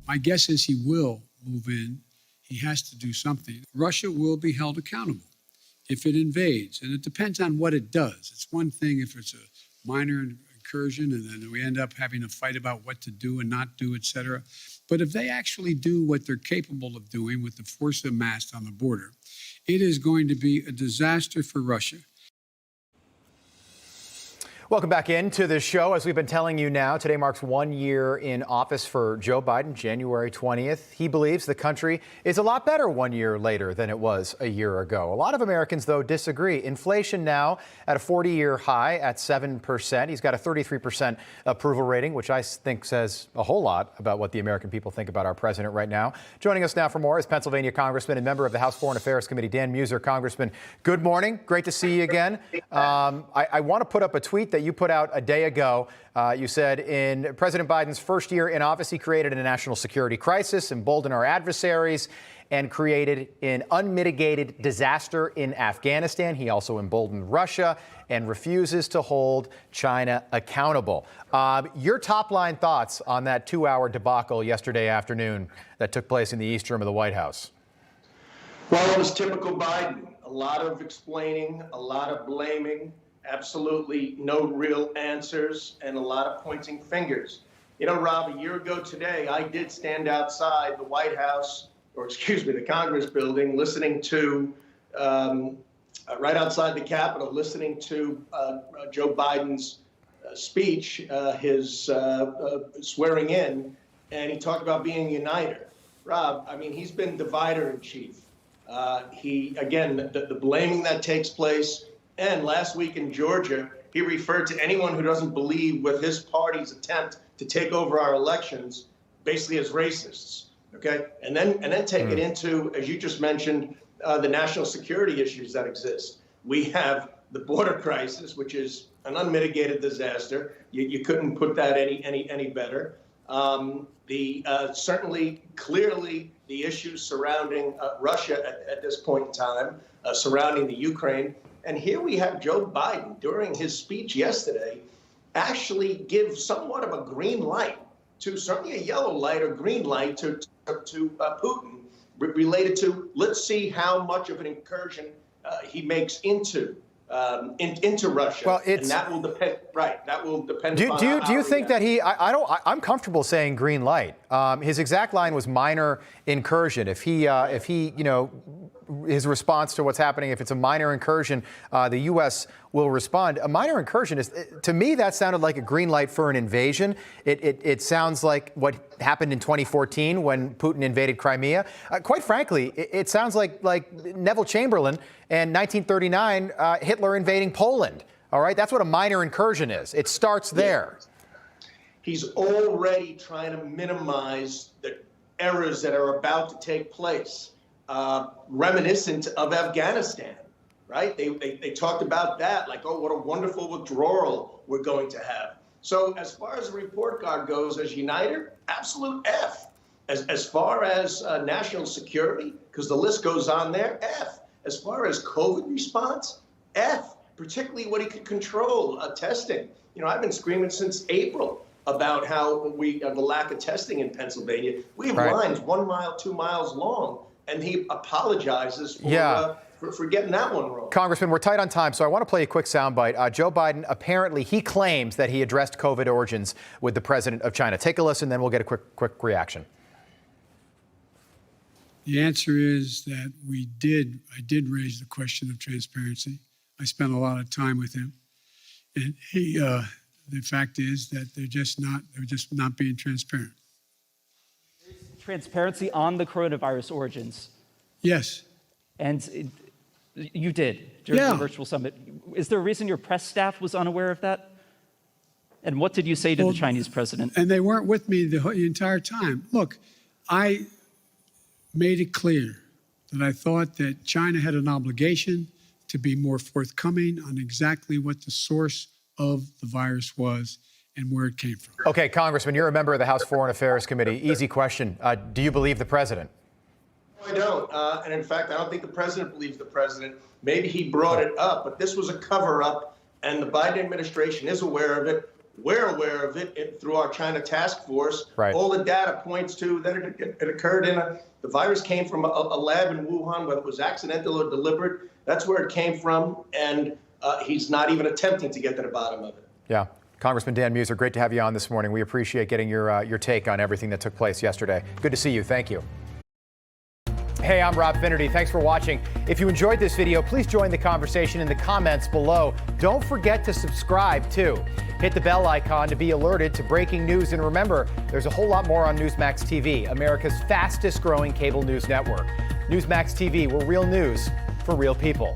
My guess is he will move in. He has to do something. Russia will be held accountable if it invades, and it depends on what it does. It's one thing if it's a minor incursion and then we end up having a fight about what to do and not do, et cetera. But if they actually do what they're capable of doing with the force amassed on the border, it is going to be a disaster for Russia. Welcome back into the show. As we've been telling you now, today marks 1 year in office for Joe Biden, January 20th. He believes the country is a lot better 1 year later than it was a year ago. A lot of Americans, though, disagree. Inflation now at a 40-year high at 7%. He's got a 33% approval rating, which I think says a whole lot about what the American people think about our president right now. Joining us now for more is Pennsylvania Congressman and member of the House Foreign Affairs Committee, Dan Meuser. Congressman, good morning. Great to see you again. I want to put up a tweet that you put out a day ago. You said in President Biden's first year in office, he created a national security crisis, emboldened our adversaries, and created an unmitigated disaster in Afghanistan. He also emboldened Russia and refuses to hold China accountable. Your top-line thoughts on that 2-hour debacle yesterday afternoon that took place in the East Room of the White House? Well, it was typical Biden. A lot of explaining, a lot of blaming, absolutely no real answers, and a lot of pointing fingers. You know, Rob, a year ago today, I did stand outside the White House, or excuse me, the Congress building, listening to, right outside the Capitol, listening to Joe Biden's speech, his swearing in, and he talked about being a uniter. Rob, I mean, he's been divider in chief. Again, the blaming that takes place. And last week in Georgia, he referred to anyone who doesn't believe with his party's attempt to take over our elections basically as racists. Okay, and then take it into, as you just mentioned, the national security issues that exist. We have the border crisis, which is an unmitigated disaster. You couldn't put that any better. Certainly, clearly, the issues surrounding Russia at this point in time, surrounding the Ukraine. And here we have Joe Biden, during his speech yesterday, actually give somewhat of a green light to, certainly a yellow light or green light to Putin, related to, let's see how much of an incursion he makes into Russia. Well, and that will depend. Right, that will depend. Do you think that I'm comfortable saying green light. His exact line was minor incursion. If he his response to what's happening, if it's a minor incursion, the U.S. will respond. A minor incursion is, to me, that sounded like a green light for an invasion. It sounds like what happened in 2014 when Putin invaded Crimea. Quite frankly, it sounds like Neville Chamberlain and 1939, Hitler invading Poland. All right, that's what a minor incursion is. It starts there. He's already trying to minimize the errors that are about to take place. Reminiscent of Afghanistan, right? They talked about that, like, oh, what a wonderful withdrawal we're going to have. So as far as the report card goes, as uniter, absolute F. As far as national security, because the list goes on there, F. As far as COVID response, F. Particularly what he could control, testing. You know, I've been screaming since April about how the lack of testing in Pennsylvania. We have lines 1 mile, 2 miles long. And he apologizes for getting that one wrong. Congressman, we're tight on time, so I want to play a quick soundbite. Joe Biden, apparently, he claims that he addressed COVID origins with the president of China. Take a listen, then we'll get a quick reaction. The answer is that I did raise the question of transparency. I spent a lot of time with him. And the fact is that they're just not being transparent. Transparency on the coronavirus origins. Yes. And you did during the virtual summit. Is there a reason your press staff was unaware of that? And what did you say to the Chinese president? And they weren't with me the entire time. Look, I made it clear that I thought that China had an obligation to be more forthcoming on exactly what the source of the virus was and where it came from. Okay, Congressman, you're a member of the House Foreign Affairs Committee. Easy question. Do you believe the president? No, I don't. And in fact, I don't think the president believes the president. Maybe he brought it up, but this was a cover-up, and the Biden administration is aware of it. We're aware of it through our China task force. Right. All the data points to that it occurred the virus came from a lab in Wuhan, whether it was accidental or deliberate. That's where it came from, and he's not even attempting to get to the bottom of it. Yeah. Congressman Dan Meuser, great to have you on this morning. We appreciate getting your take on everything that took place yesterday. Good to see you. Thank you. Hey, I'm Rob Finnerty. Thanks for watching. If you enjoyed this video, please join the conversation in the comments below. Don't forget to subscribe, too. Hit the bell icon to be alerted to breaking news. And remember, there's a whole lot more on Newsmax TV, America's fastest growing cable news network. Newsmax TV, we're real news for real people.